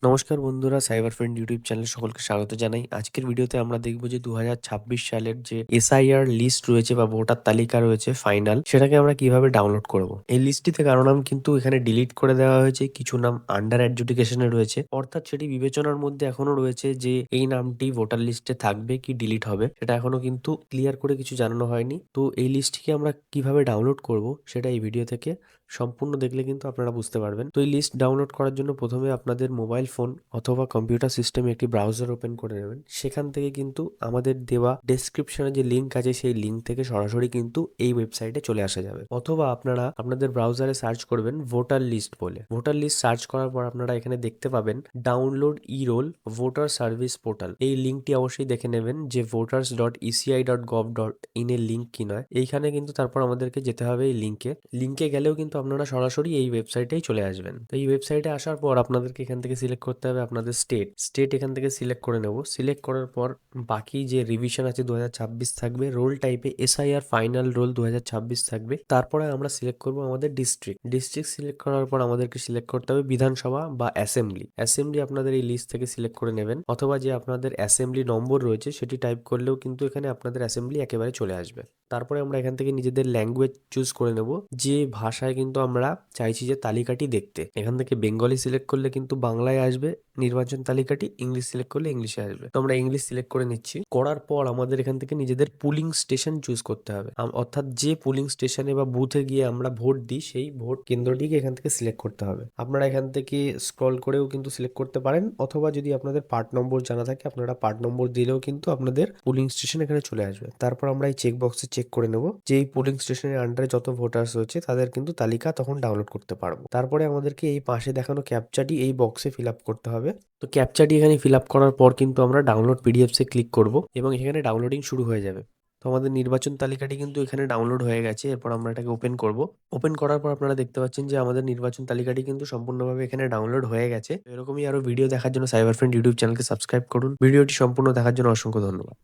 নমস্কার বন্ধুরা, cyber friend YouTube চ্যানেলে সকলকে স্বাগত জানাই। আজকের ভিডিওতে আমরা দেখব যে ২০২৬ সালের যে এসআইআর লিস্ট রয়েছে বা ভোটার তালিকা রয়েছে ফাইনাল, সেটাকে আমরা কিভাবে ডাউনলোড করব। এই লিস্টটিতে কারো নাম কিন্তু এখানে ডিলিট করে দেওয়া হয়েছে, কিছু নাম আন্ডার অ্যাডজুডিকেশনে রয়েছে, অর্থাৎ সেটি বিবেচনার মধ্যে এখনো রয়েছে যে এই নামটি ভোটার লিস্টে থাকবে কি ডিলিট হবে, সেটা এখনো কিন্তু ক্লিয়ার করে কিছু জানানো হয়নি। তো এই লিস্টটিকে আমরা কিভাবে ডাউনলোড করব সেটা এই ভিডিও থেকে সম্পূর্ণ দেখলে কিন্তু আপনারা বুঝতে পারবেন। তো এই লিস্ট ডাউনলোড করার জন্য প্রথমে আপনাদের মোবাইল ফোন অথবা কম্পিউটার সিস্টেমে একটি ব্রাউজার ওপেন করে নেবেন। সেখান থেকে কিন্তু আমাদের দেওয়া ডেসক্রিপশনে যে লিঙ্ক আছে সেই লিঙ্ক থেকে সরাসরি কিন্তু এই ওয়েবসাইটে চলে আসা যাবে। অথবা আপনারা আপনাদের ব্রাউজারে সার্চ করবেন ভোটার লিস্ট বলে। ভোটার লিস্ট সার্চ করার পর আপনারা এখানে দেখতে পাবেন download e roll voter service portal. এই লিঙ্কটি অবশ্যই দেখে নেবেন যে voters.eci.gov.in এর লিঙ্ক কি নয়। এইখানে কিন্তু তারপর আমাদেরকে যেতে হবে এই লিঙ্কে গেলেও কিন্তু আপনারা সরাসরি এই ওয়েবসাইটেই চলে আসবেন। তো এই ওয়েবসাইটে আসার পর আপনাদেরকে এখান থেকে সিলেক্ট করতে হবে আপনাদের স্টেট এখান থেকে সিলেক্ট করে নেব। সিলেক্ট করার পর বাকি যে রিভিশন আছে ২০২৬ থাকবে, রোল টাইপে এসআইআর ফাইনাল রোল ২০২৬ থাকবে। তারপরে আমরা সিলেক্ট করব আমাদের ডিস্ট্রিক্ট সিলেক্ট করার পর আমাদেরকে সিলেক্ট করতে হবে বিধানসভা বা অ্যাসেম্বলি আপনাদের এই লিস্ট থেকে সিলেক্ট করে নেবেন, অথবা যে আপনাদের অ্যাসেম্বলি নম্বর রয়েছে সেটি টাইপ করলেও কিন্তু এখানে আপনাদের অ্যাসেম্বলি একেবারে চলে আসবে। তারপরে আমরা এখান থেকে নিজেদের ল্যাঙ্গুয়েজ চুজ করে নেব, যে ভাষায় কিন্তু আমরা চাইছি যে তালিকাটি দেখতে। এখান থেকে বেঙ্গলি সিলেক্ট করলে কিন্তু বাংলায় আসবে নির্বাচন তালিকাটি, ইংলিশ সিলেক্ট করলে ইংলিশে আসবে। তো আমরা ইংলিশ সিলেক্ট করে নিচ্ছি। করার পর আমাদের এখান থেকে নিজেদের পুলিং স্টেশন চুজ করতে হবে, অর্থাৎ যে পুলিং স্টেশনে বা বুথে গিয়ে আমরা ভোট দিই সেই ভোট কেন্দ্রটিকে এখান থেকে সিলেক্ট করতে হবে। আপনারা এখান থেকে স্ক্রল করেও কিন্তু সিলেক্ট করতে পারেন, অথবা যদি আপনাদের পার্ট নম্বর জানা থাকে আপনারা পার্ট নম্বর দিলেও কিন্তু আপনাদের পুলিং স্টেশন এখানে চলে আসবে। তারপর আমরা এই চেক বক্সে চেক করে নেব যে এই পুলিং স্টেশনের আন্ডারে যত ভোটার্স রয়েছে তাদের কিন্তু তালিকা তখন ডাউনলোড করতে পারবো। তারপরে আমাদেরকে এই পাশে দেখানো ক্যাপচাটি এই বক্সে ফিল আপ করতে হবে। তো ক্যাপচাটি এখানে ফিল আপ করার পর কিন্তু আমরা ডাউনলোড পিডিএফসে ক্লিক করব এবং এখানে ডাউনলোডিং শুরু হয়ে যাবে। তো আমাদের নির্বাচন তালিকাটি কিন্তু এখানে ডাউনলোড হয়ে গেছে। এরপর আমরা এটাকে ওপেন করব। ওপেন করার পর আপনারা দেখতে পাচ্ছেন যে আমাদের নির্বাচন তালিকাটি কিন্তু সম্পূর্ণভাবে এখানে ডাউনলোড হয়ে গেছে। তো এরকমই আরো ভিডিও দেখার জন্য সাইবার ফ্রেন্ড ইউটিউব চ্যানেলকে সাবস্ক্রাইব করুন। ভিডিওটি সম্পূর্ণ দেখার জন্য অসংখ্য ধন্যবাদ।